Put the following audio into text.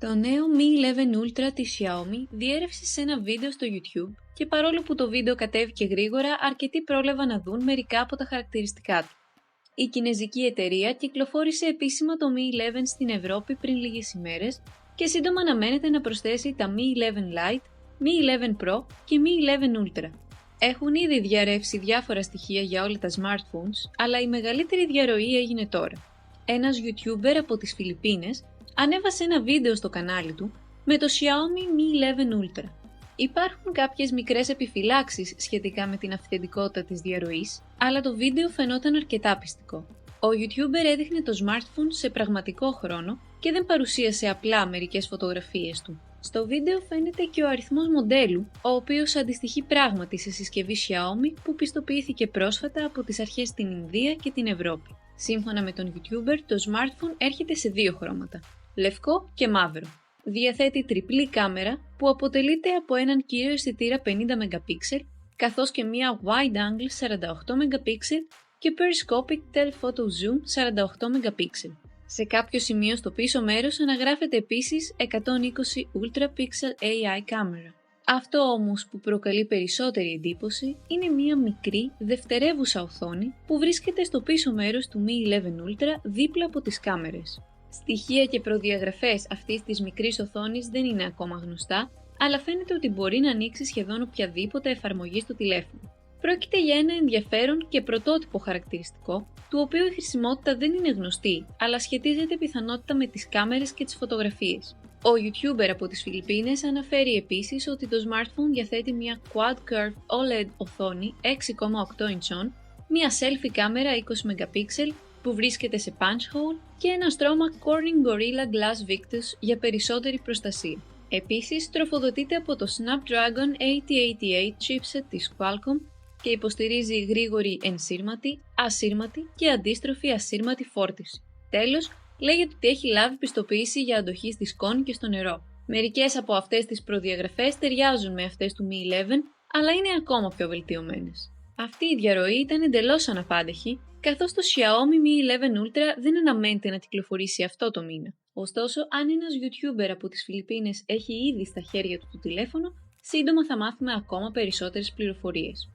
Το νέο Mi 11 Ultra της Xiaomi διέρευσε σε ένα βίντεο στο YouTube και παρόλο που το βίντεο κατέβηκε γρήγορα, αρκετοί πρόλαβαν να δουν μερικά από τα χαρακτηριστικά του. Η κινεζική εταιρεία κυκλοφόρησε επίσημα το Mi 11 στην Ευρώπη πριν λίγες ημέρες και σύντομα αναμένεται να προσθέσει τα Mi 11 Lite, Mi 11 Pro και Mi 11 Ultra. Έχουν ήδη διαρρεύσει διάφορα στοιχεία για όλα τα smartphones, αλλά η μεγαλύτερη διαρροή έγινε τώρα. Ένας YouTuber από τις Φιλιππίνες ανέβασε ένα βίντεο στο κανάλι του με το Xiaomi Mi 11 Ultra. Υπάρχουν κάποιες μικρές επιφυλάξεις σχετικά με την αυθεντικότητα της διαρροής, αλλά το βίντεο φαινόταν αρκετά πιστικό. Ο YouTuber έδειχνε το smartphone σε πραγματικό χρόνο και δεν παρουσίασε απλά μερικές φωτογραφίες του. Στο βίντεο φαίνεται και ο αριθμός μοντέλου, ο οποίος αντιστοιχεί πράγματι σε συσκευή Xiaomi που πιστοποιήθηκε πρόσφατα από τις αρχές στην Ινδία και την Ευρώπη. Σύμφωνα με τον YouTuber, το smartphone έρχεται σε δύο χρώματα, λευκό και μαύρο. Διαθέτει τριπλή κάμερα που αποτελείται από έναν κύριο αισθητήρα 50 MP, καθώς και μία wide angle 48 MP και periscopic telephoto zoom 48 MP. Σε κάποιο σημείο στο πίσω μέρος αναγράφεται επίσης 120 Ultra Pixel AI κάμερα. Αυτό όμως που προκαλεί περισσότερη εντύπωση είναι μία μικρή δευτερεύουσα οθόνη που βρίσκεται στο πίσω μέρος του Mi 11 Ultra δίπλα από τις κάμερες. Στοιχεία και προδιαγραφές αυτής της μικρής οθόνης δεν είναι ακόμα γνωστά, αλλά φαίνεται ότι μπορεί να ανοίξει σχεδόν οποιαδήποτε εφαρμογή στο τηλέφωνο. Πρόκειται για ένα ενδιαφέρον και πρωτότυπο χαρακτηριστικό, του οποίου η χρησιμότητα δεν είναι γνωστή, αλλά σχετίζεται πιθανότητα με τις κάμερες και τις φωτογραφίες. Ο YouTuber από τις Φιλιππίνες αναφέρει επίσης ότι το smartphone διαθέτει μια Quad Curve OLED οθόνη 6,8 ιντσών, μια selfie κάμερα 20 MP που βρίσκεται σε punch hole και ένα στρώμα Corning Gorilla Glass Victus για περισσότερη προστασία. Επίσης, τροφοδοτείται από το Snapdragon 888 chipset της Qualcomm και υποστηρίζει γρήγορη ενσύρματη, ασύρματη και αντίστροφη ασύρματη φόρτιση. Τέλος, λέγεται ότι έχει λάβει πιστοποίηση για αντοχή στη σκόνη και στο νερό. Μερικές από αυτές τις προδιαγραφές ταιριάζουν με αυτές του Mi 11, αλλά είναι ακόμα πιο βελτιωμένες. Αυτή η διαρροή ήταν εντελώς αναπάντεχη, καθώς το Xiaomi Mi 11 Ultra δεν αναμένεται να κυκλοφορήσει αυτό το μήνα. Ωστόσο, αν ένας YouTuber από τις Φιλιππίνες έχει ήδη στα χέρια του το τηλέφωνο, σύντομα θα μάθουμε ακόμα περισσότερες πληροφορίες.